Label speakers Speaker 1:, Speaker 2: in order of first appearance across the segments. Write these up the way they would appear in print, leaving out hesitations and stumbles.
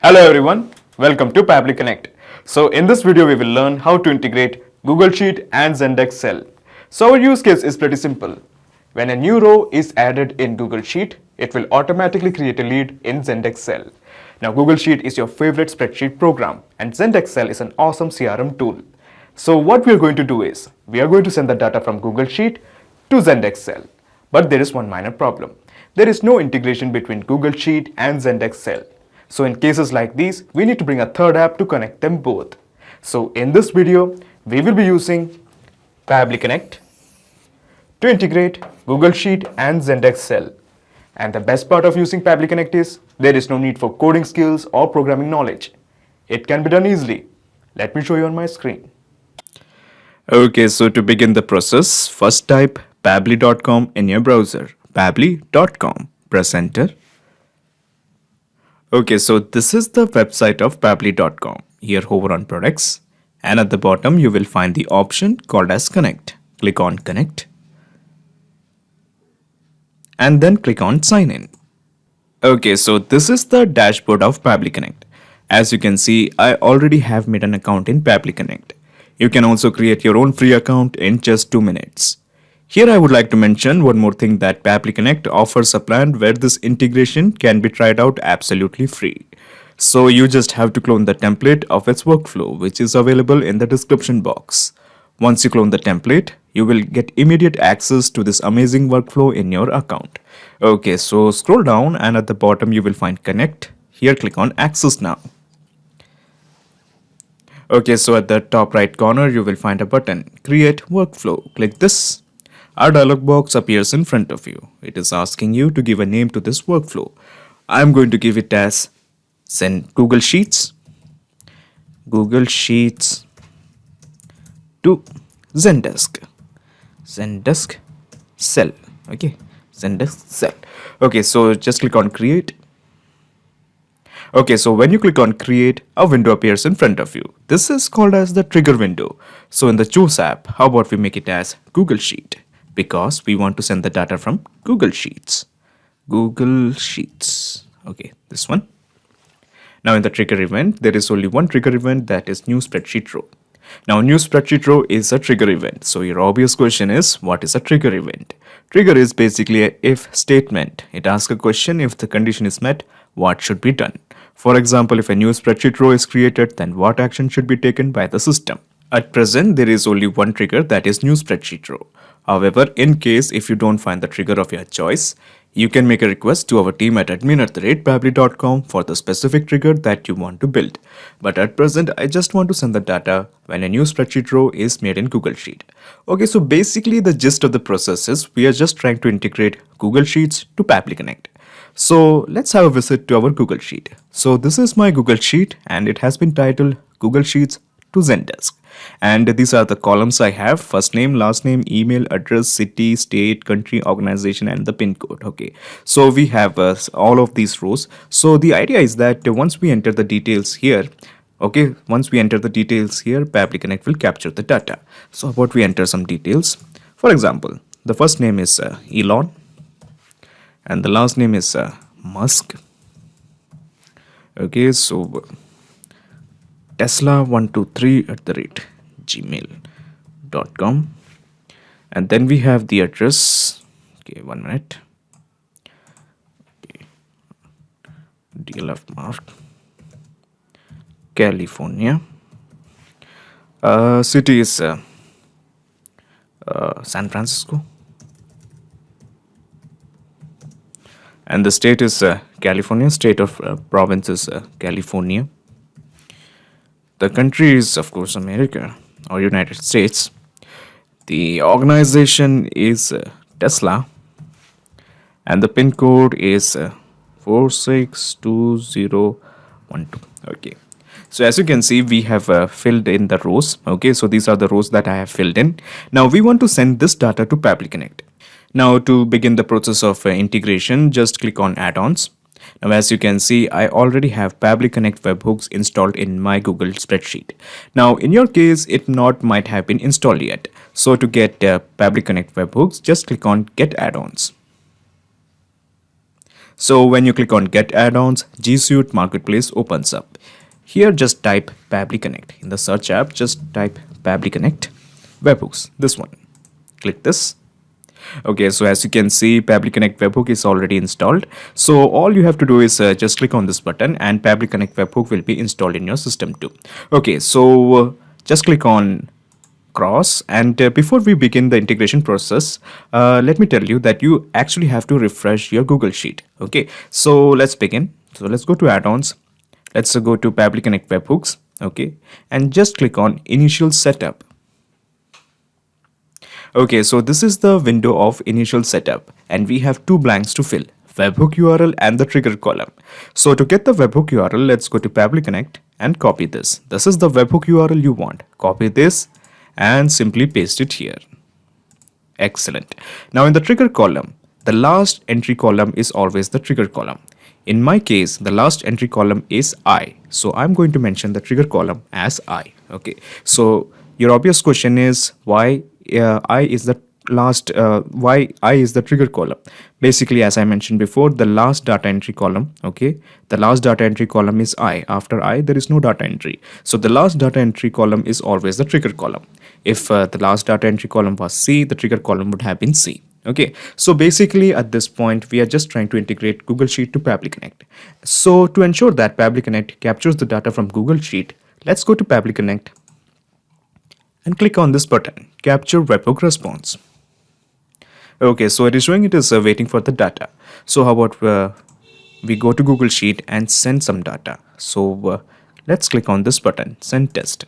Speaker 1: Hello everyone, welcome to Pabbly Connect. So in this video we will learn how to integrate Google Sheet and Zendesk Sell. So our use case is pretty simple. When a new row is added in Google Sheet, it will automatically create a lead in Zendesk Sell. Now Google Sheet is your favorite spreadsheet program and Zendesk Sell is an awesome CRM tool. So what we are going to do is, we are going to send the data from Google Sheet to Zendesk Sell. But there is one minor problem. There is no integration between Google Sheet and Zendesk Sell. So in cases like these, we need to bring a third app to connect them both. So in this video, we will be using Pabbly Connect to integrate Google Sheet and Zendesk Sell. And the best part of using Pabbly Connect is, there is no need for coding skills or programming knowledge. It can be done easily. Let me show you on my screen.
Speaker 2: Okay, so to begin the process, first type pabbly.com in your browser. Pabbly.com. Press enter. Okay, so this is the website of pabbly.com. Here hover on products and at the bottom you will find the option called as connect. Click on connect and then click on sign in. Okay, so this is the dashboard of Pabbly Connect. As you can see, I already have made an account in Pabbly Connect. You can also create your own free account in just 2 minutes. Here I would like to mention one more thing, that Pabbly Connect offers a plan where this integration can be tried out absolutely free. So you just have to clone the template of its workflow, which is available in the description box. Once you clone the template, you will get immediate access to this amazing workflow in your account. Okay, so scroll down and at the bottom you will find connect. Here click on access now. Okay, so at the top right corner you will find a button, create workflow. Click this. Our dialog box appears in front of you. It is asking you to give a name to this workflow. I'm going to give it as Google Sheets to Zendesk Sell. Okay, Zendesk Sell. Okay, so just click on create. Okay, so when you click on create, a window appears in front of you. This is called as the trigger window. So in the choose app, how about we make it as Google Sheet? Because we want to send the data from Google Sheets. Okay, this one. Now in the trigger event, there is only one trigger event, that is new spreadsheet row. Now new spreadsheet row is a trigger event. So your obvious question is, what is a trigger event? Trigger is basically a if statement. It asks a question, if the condition is met, what should be done? For example, if a new spreadsheet row is created, then what action should be taken by the system? At present, there is only one trigger, that is new spreadsheet row. However, in case if you don't find the trigger of your choice, you can make a request to our team at admin@pabbly.com for the specific trigger that you want to build. But at present, I just want to send the data when a new spreadsheet row is made in Google Sheet. Okay, so basically the gist of the process is, we are just trying to integrate Google Sheets to Pabbly Connect. So let's have a visit to our Google Sheet. So this is my Google Sheet and it has been titled Google Sheets to Zendesk. And these are the columns I have: first name, last name, email, address, city, state, country, organization, and the pin code. Okay, so we have all of these rows. So the idea is that once we enter the details here, Pabbly Connect will capture the data. So how about we enter some details? For example, the first name is Elon and the last name is Musk. Okay, so Tesla123@gmail.com, and then we have the address. Okay, 1 minute. Okay. 𝗪𝗵𝘆 California. City is San Francisco, and the state is California. State of province is California. The country is, of course, America or United States. The organization is Tesla. And the pin code is 462012. Okay. So as you can see, we have filled in the rows. Okay, so these are the rows that I have filled in. Now we want to send this data to Pabbly Connect. Now to begin the process of integration, just click on add-ons. Now as you can see, I already have Pabbly Connect webhooks installed in my Google spreadsheet. Now in your case, it might have been installed yet. So to get Pabbly Connect webhooks, just click on get add-ons. So when you click on Get Add-ons, G Suite Marketplace opens up. Here just type Pabbly Connect. In the search app, just type Pabbly Connect Webhooks, this one. Click this. Okay, so as you can see, Pabbly Connect Webhook is already installed. So all you have to do is just click on this button and Pabbly Connect Webhook will be installed in your system too. Okay, so just click on cross, and before we begin the integration process, let me tell you that you actually have to refresh your Google Sheet. Okay, so let's begin. So let's go to add-ons. Let's go to Pabbly Connect Webhooks. Okay, and just click on initial setup. Okay, so this is the window of initial setup and we have two blanks to fill, webhook URL and the trigger column. So to get the webhook URL, let's go to Pabbly Connect and copy this. This is the webhook URL you want. Copy this and simply paste it here. Excellent. Now in the trigger column, the last entry column is always the trigger column. In my case, the last entry column is I. So I'm going to mention the trigger column as I. Okay, so your obvious question is why I is the last why I is the trigger column. Basically, as I mentioned before, the last data entry column, okay, the last data entry column is I. After I there is no data entry, so the last data entry column is always the trigger column. If the last data entry column was C, the trigger column would have been C. Okay, so basically at this point we are just trying to integrate Google Sheet to Pabbly Connect. So to ensure that Pabbly Connect captures the data from Google Sheet, let's go to Pabbly Connect and click on this button, Capture Webhook Response. Okay, so it is showing it is waiting for the data. So how about we go to Google Sheet and send some data. So let's click on this button, Send Test.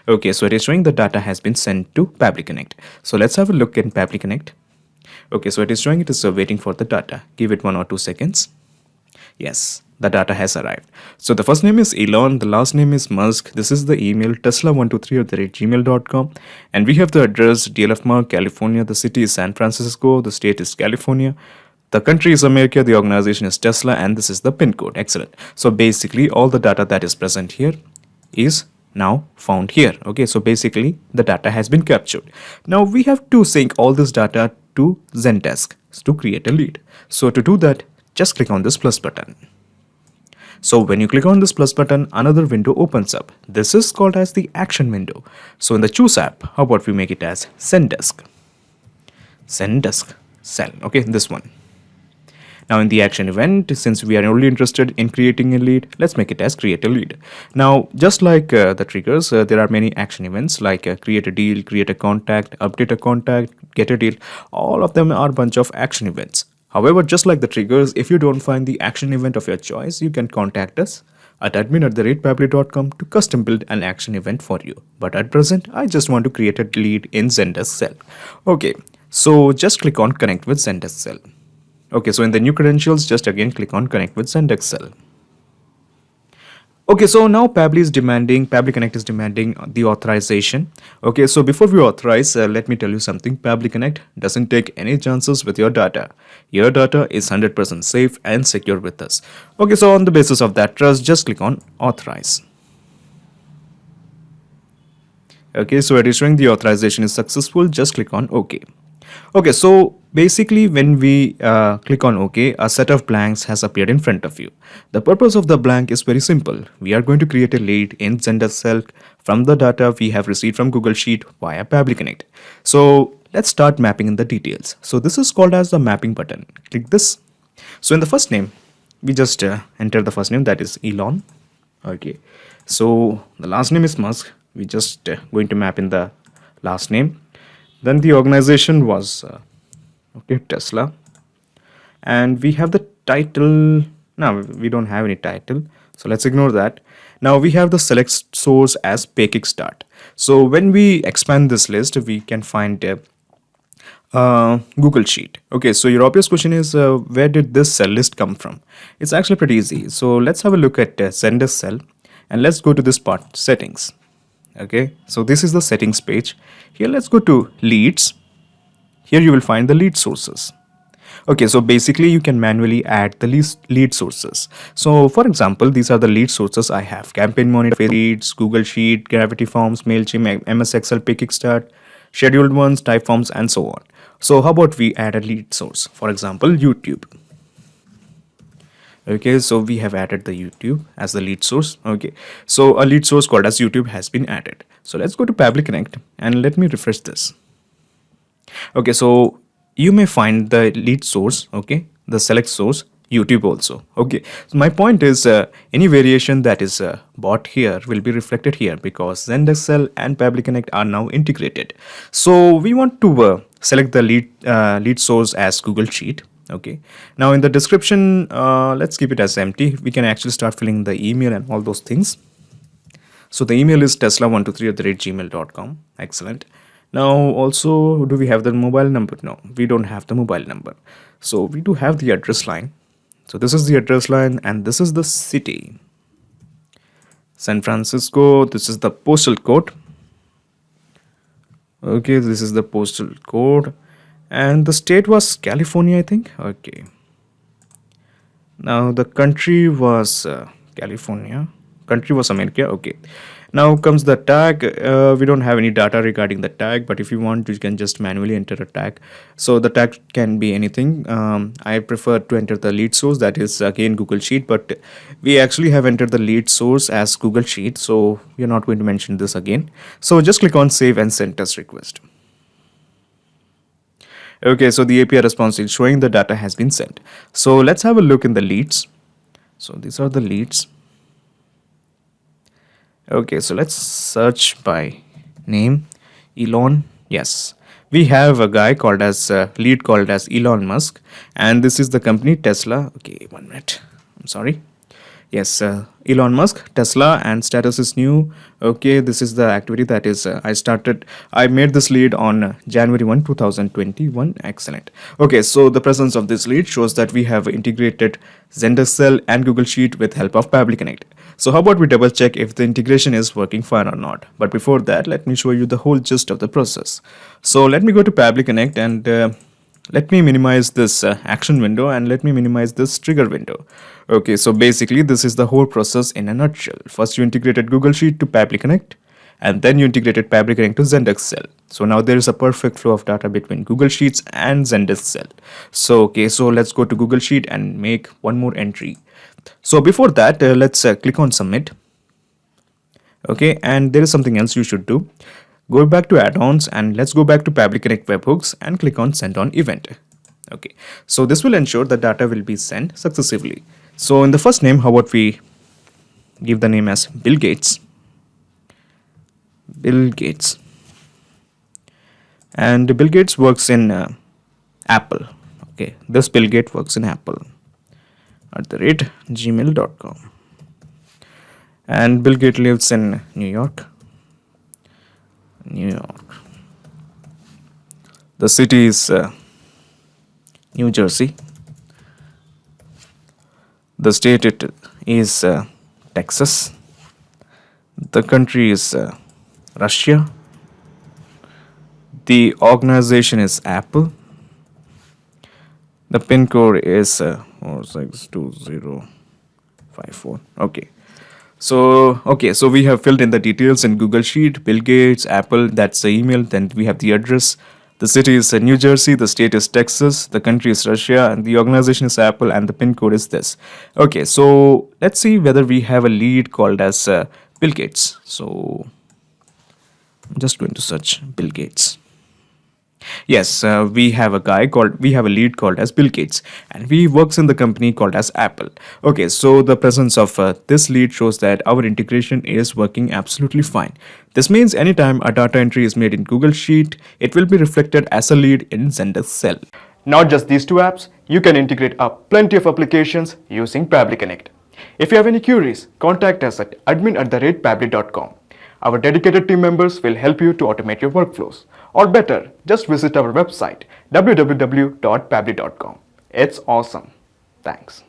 Speaker 2: Okay, so it is showing the data has been sent to Pabbly Connect. So let's have a look in Pabbly Connect. Okay, so it is showing it is waiting for the data. Give it 1 or 2 seconds. Yes, the data has arrived. So the first name is Elon, the last name is Musk. This is the email tesla123@gmail.com, and we have the address 𝗪𝗵𝘆, California. The city is San Francisco. The state is California. The country is America. The organization is Tesla, and this is the pin code. Excellent. So basically, all the data that is present here is now found here. Okay, so basically the data has been captured. Now we have to sync all this data to Zendesk to create a lead. So to do that, just click on this plus button. So when you click on this plus button, another window opens up. This is called as the action window. So in the Choose app, how about we make it as Zendesk Sell. Okay, this one. Now in the action event, since we are only interested in creating a lead, let's make it as create a lead. Now, just like the triggers, there are many action events like create a deal, create a contact, update a contact, get a deal. All of them are a bunch of action events. However, just like the triggers, if you don't find the action event of your choice, you can contact us at admin@pabbly.com to custom build an action event for you. But at present, I just want to create a lead in Zendesk Sell. Okay, so just click on Connect with Zendesk Sell. Okay, so in the new credentials, just again click on Connect with Zendesk Sell. Okay, so now Pabbly Connect is demanding the authorization. Okay, so before we authorize, let me tell you something. Pabbly Connect doesn't take any chances with your data. Your data is 100% safe and secure with us. Okay, so on the basis of that trust, just click on authorize. Okay, so it is showing the authorization is successful. Just click on OK. Okay, so basically when we click on OK, a set of blanks has appeared in front of you. The purpose of the blank is very simple. We are going to create a lead in Zendesk Sell from the data we have received from Google Sheet via Pabbly Connect. So let's start mapping in the details. So this is called as the mapping button. Click this. So in the first name, we just enter the first name, that is Elon. Okay, so the last name is Musk. We just going to map in the last name. Then the organization was okay, Tesla, and we have the title. Now we don't have any title, so let's ignore that. Now we have the select source as Pay-Kickstart. So when we expand this list, we can find Google Sheet. Okay, so your obvious question is where did this cell list come from? It's actually pretty easy. So let's have a look at Zendesk Sell, and let's go to this part, settings. Okay, so this is the settings page. Here let's go to leads. Here you will find the lead sources. Okay, so basically you can manually add the lead sources. So for example, these are the lead sources I have: Campaign Monitor, Leads, Google Sheet, Gravity Forms, MailChimp, MS Excel, Pay-Kickstart, scheduled ones, type forms, and so on. So how about we add a lead source? For example, YouTube. Okay, so we have added the YouTube as the lead source. Okay, so a lead source called as YouTube has been added. So let's go to Pabbly Connect and let me refresh this. Okay, so you may find the lead source, okay, the select source YouTube also. Okay, so my point is any variation that is bought here will be reflected here because Zendesk Sell and Pabbly Connect are now integrated. So we want to select the lead source as Google Sheet. Okay, now in the description, let's keep it as empty. We can actually start filling the email and all those things. So the email is tesla123@gmail.com. Excellent. Now also, do we have the mobile number? No, we don't have the mobile number. So we do have the address line. So this is the address line and this is the city. San Francisco, this is the postal code. Okay, this is the postal code. And the state was California, I think. Okay. Now the country was California. Country was America. Okay. Now comes the tag. We don't have any data regarding the tag, but if you want, you can just manually enter a tag. So the tag can be anything. I prefer to enter the lead source, that is again Google Sheet, but we actually have entered the lead source as Google Sheet, so we are not going to mention this again. So just click on save and send test request. Okay, so the API response is showing the data has been sent. So let's have a look in the leads. So these are the leads. Okay, so let's search by name. Elon. Yes, we have a guy called as lead called as Elon Musk, and this is the company Tesla. Okay, 1 minute. I'm sorry. Yes, Elon Musk, Tesla, and status is new. Okay, this is the activity that is I made this lead on January 1, 2021. Excellent. Okay, so the presence of this lead shows that we have integrated Zendesk Sell and Google Sheet with help of Pabbly Connect. So how about we double check if the integration is working fine or not. But before that, let me show you the whole gist of the process. So let me go to Pabbly Connect and let me minimize this action window and let me minimize this trigger window. Okay, so basically this is the whole process in a nutshell. First you integrated Google Sheet to Pabbly Connect and then you integrated Pabbly Connect to Zendesk Sell. So now there is a perfect flow of data between Google Sheets and Zendesk Sell. So okay, so let's go to Google Sheet and make one more entry. So before that, let's click on submit. Okay, and there is something else you should do. Go back to add-ons and let's go back to Pabbly Connect webhooks and click on send on event. Okay, so this will ensure the data will be sent successively. So in the first name, how about we give the name as Bill Gates. Bill Gates. And Bill Gates works in Apple. Okay, this Bill Gates works in Apple @gmail.com. And Bill Gates lives in New York. New York. The city is New Jersey. The state it is Texas. The country is Russia. The organization is Apple. The pin code is 462054. Okay. So we have filled in the details in Google Sheet. Bill Gates, Apple, that's the email. Then we have the address. The city is New Jersey, the state is Texas, the country is Russia, and the organization is Apple, and the pin code is this. Okay, so let's see whether we have a lead called as Bill Gates. So I'm just going to search Bill Gates. Yes, we have a lead called as Bill Gates, and he works in the company called as Apple. Okay, so the presence of this lead shows that our integration is working absolutely fine. This means anytime a data entry is made in Google Sheet, it will be reflected as a lead in Zendesk Sell.
Speaker 1: Not just these two apps, you can integrate up plenty of applications using Pabbly Connect. If you have any queries, contact us at admin@pabbly.com. Our dedicated team members will help you to automate your workflows. Or better, just visit our website www.pabbly.com. It's awesome. Thanks.